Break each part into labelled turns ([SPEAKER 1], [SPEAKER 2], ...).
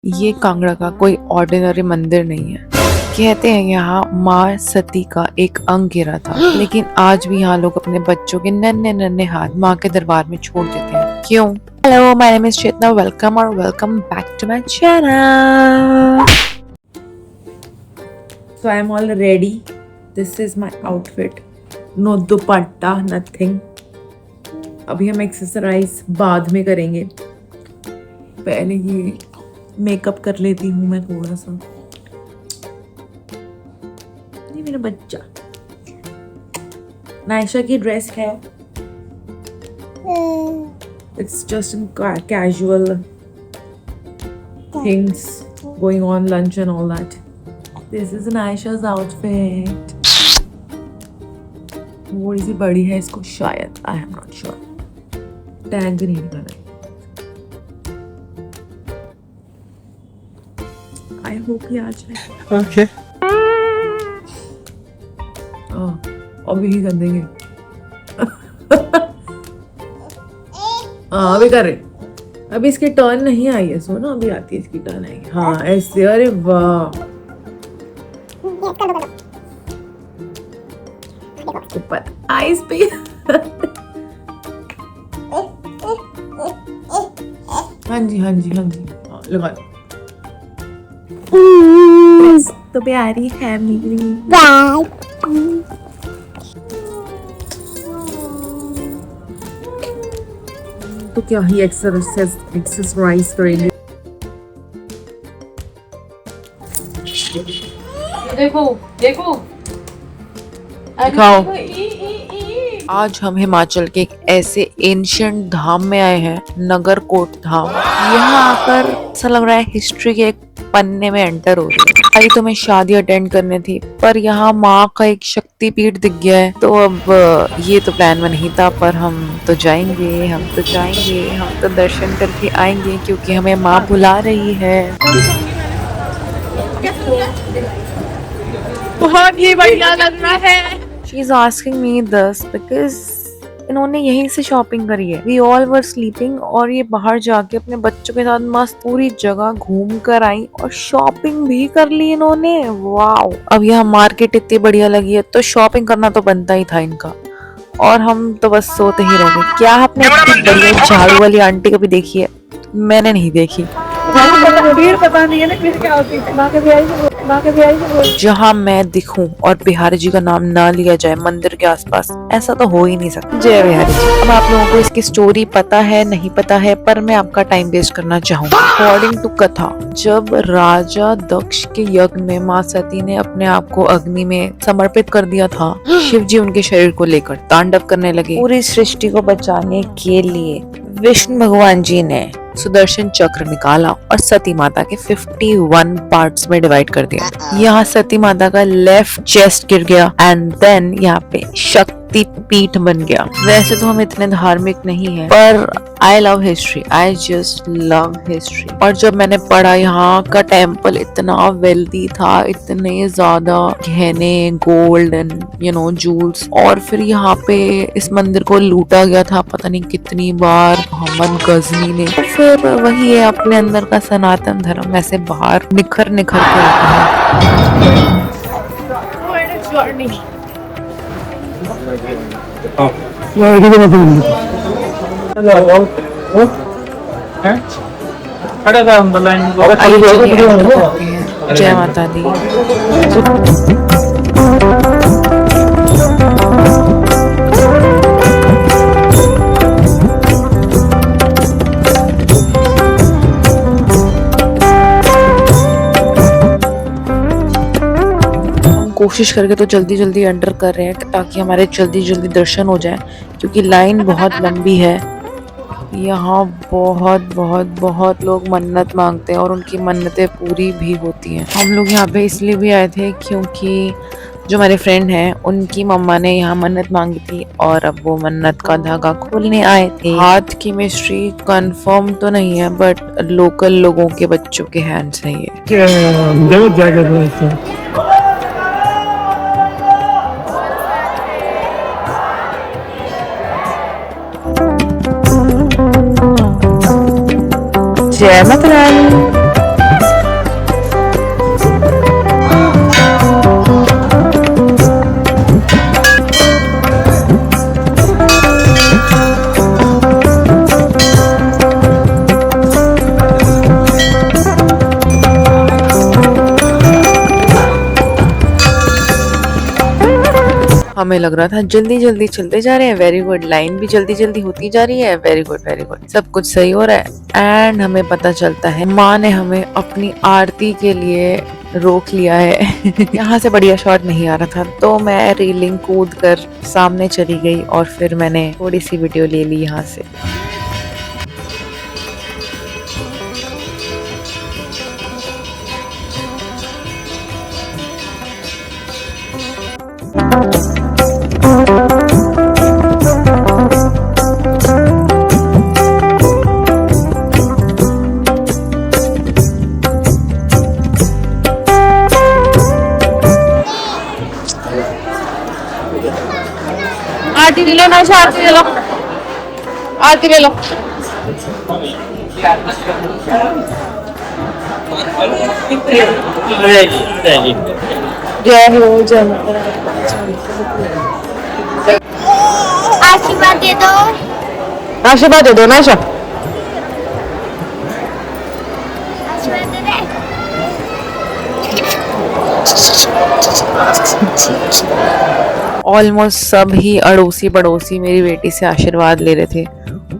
[SPEAKER 1] ये कांगड़ा का कोई ऑर्डिनरी मंदिर नहीं है। कहते हैं यहाँ माँ सती का एक अंग गिरा था, लेकिन आज भी यहाँ लोग अपने बच्चों के नन्हे नन्हे हाथ माँ के दरबार में छोड़ देते हैं। क्यों? Hello, my name is Chetna, welcome back to my channel. So I am all ready. This is my outfit. No dupatta, nothing. अभी हम एक्सरसाइज बाद में करेंगे, पहले ये मेकअप कर लेती हूँ मैं थोड़ा सा। ये मेरा बच्चा नायशा की ड्रेस है। It's just in casual things going on lunch and all that. This is Naisha's outfit. थोड़ी सी बड़ी है इसको शायद, I am not sure. Tag नहीं कर रही। आई होप ये आ जाए।
[SPEAKER 2] ओके।
[SPEAKER 1] अभी ही कर देंगे। अभी कर रहे। अभी इसकी टर्न नहीं आई है, सो ना अभी आती है इसकी टर्न आएगी। हाँ ऐसे। अरे वाह, ऊपर आइस पे। हाँ जी हाँ जी हाँ जी, लगा दो। तो प्यारी है मेरी। तो क्या ही एक्सरसाइज करेंगे।
[SPEAKER 3] देखो देखो
[SPEAKER 1] दिखाओ। आज हम हिमाचल के एक ऐसे एंशिएंट धाम में आए हैं, नगरकोट धाम। यहाँ आकर ऐसा लग रहा है हिस्ट्री के एक पन्ने में एंटर हो रही है। आई तो मैं शादी अटेंड करने थी, पर यहाँ माँ का एक शक्तिपीठ दिख गया है, तो अब ये तो प्लान में नहीं था, पर हम तो जाएंगे, हम तो दर्शन करके आएंगे, क्योंकि हमें माँ बुला रही है।
[SPEAKER 3] बहुत ही बढ़िया लग रहा है।
[SPEAKER 1] She is asking me this because इन्होंने यहीं से शॉपिंग करी है। We all were sleeping और ये बाहर जाके अपने बच्चों के साथ मस्त पूरी जगह घूम कर आई और शॉपिंग भी कर ली इन्होंने। वाओ। अब यहाँ मार्केट इतनी बढ़िया लगी है तो शॉपिंग करना तो बनता ही था इनका, और हम तो बस सोते ही रह गए। क्या आपने इतनी बढ़िया झाड़ू वाली आंटी कभी देखी है? मैंने नहीं देखी।
[SPEAKER 3] पता नहीं है ना फिर क्या होती है। माँ के भी आई।
[SPEAKER 1] जहाँ मैं दिखूं और बिहारी जी का नाम ना लिया जाए मंदिर के आसपास, ऐसा तो हो ही नहीं सकता। जय बिहारी जी। अब आप लोगों को इसकी स्टोरी पता है नहीं पता है, पर मैं आपका टाइम वेस्ट करना चाहूंगा। अकॉर्डिंग टू कथा, जब राजा दक्ष के यज्ञ में माँ सती ने अपने आप को अग्नि में समर्पित कर दिया था, शिव जी उनके शरीर को लेकर तांडव करने लगे। पूरी सृष्टि को बचाने के लिए विष्णु भगवान जी ने सुदर्शन चक्र निकाला और सती माता के 51 पार्ट्स में डिवाइड कर दिया। यहाँ सती माता का लेफ्ट चेस्ट गिर गया एंड देन यहाँ पे शक्ति पीठ बन गया। वैसे तो हम इतने धार्मिक नहीं हैं, पर I love history, I just love history. और जब मैंने पढ़ा यहाँ का टेम्पल इतना वेल्दी था, इतने ज्यादा गहने, गोल्ड एंड जूल्स, और फिर यहाँ पे इस मंदिर को लूटा गया था पता नहीं कितनी बार मोहम्मद गजनी ने। तो फिर वही है, अपने अंदर का सनातन धर्म ऐसे बाहर निखर निखर के आता है। जय माता दी। कोशिश करके तो जल्दी जल्दी एंटर कर रहे हैं ताकि हमारे जल्दी जल्दी दर्शन हो जाए, क्योंकि लाइन बहुत लंबी है। यहाँ बहुत बहुत बहुत लोग मन्नत मांगते हैं और उनकी मन्नतें पूरी भी होती हैं। हम लोग यहाँ पे इसलिए भी आए थे क्योंकि जो हमारे फ्रेंड हैं उनकी मम्मा ने यहाँ मन्नत मांगी थी और अब वो मन्नत का धागा खोलने आए थे। हाथ की मिस्ट्री कंफर्म तो नहीं है, बट लोकल लोगों के बच्चों के हैंड्स है ये। जय माता रानी। हमें लग रहा था जल्दी जल्दी चलते जा रहे हैं, वेरी गुड, लाइन भी जल्दी जल्दी होती जा रही है, वेरी गुड वेरी गुड, सब कुछ सही हो रहा है। एंड हमें पता चलता है माँ ने हमें अपनी आरती के लिए रोक लिया है। यहाँ से बढ़िया शॉट नहीं आ रहा था, तो मैं रेलिंग कूद कर सामने चली गई और फिर मैंने थोड़ी सी वीडियो ले ली यहाँ से।
[SPEAKER 3] आरती ले लो ना, आरती ले लो, आरती ले लो। जय हो जय माता।
[SPEAKER 2] आशीर्वाद दे दो।
[SPEAKER 3] आशीर्वाद दे दो ना।
[SPEAKER 2] आशीर्वाद दे दे।
[SPEAKER 1] ऑलमोस्ट सब ही अड़ोसी पड़ोसी मेरी बेटी से आशीर्वाद ले रहे थे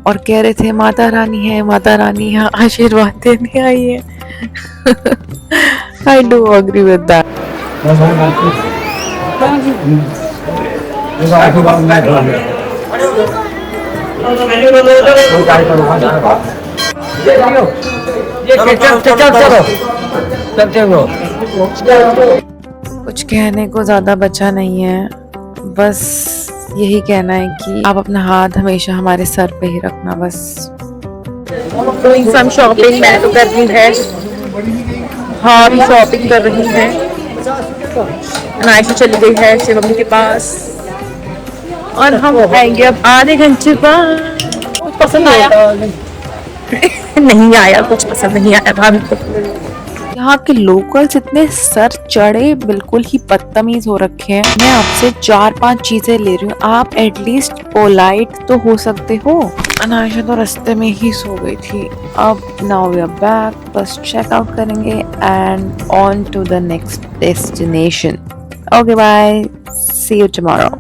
[SPEAKER 1] और कह रहे थे माता रानी है, माता रानी यहाँ आशीर्वाद देने आई है। I do agree with that. कुछ कहने को ज्यादा बचा नहीं है, बस यही कहना है कि आप अपना हाथ हमेशा हमारे सर पे ही रखना बस।
[SPEAKER 3] डूइंग सम शॉपिंग मैं तो कर रही है, हाँ भी शॉपिंग कर रही है। नाइट चली गई है शिव मम्मी के पास और हम आएंगे अब आधे घंटे बाद। कुछ पसंद आया? नहीं आया, कुछ पसंद नहीं आया भाभी को।
[SPEAKER 1] यहाँ के लोकल्स इतने सर चढ़े बिल्कुल ही बदतमीज हो रखे हैं। मैं आपसे 4-5 चीजें ले रही हूँ, आप एटलीस्ट पोलाइट तो हो सकते हो। अनायशा तो रास्ते में ही सो गई थी। अब नाउ वी आर बैक, बस चेकआउट करेंगे and on to the next destination. Okay bye, see you tomorrow.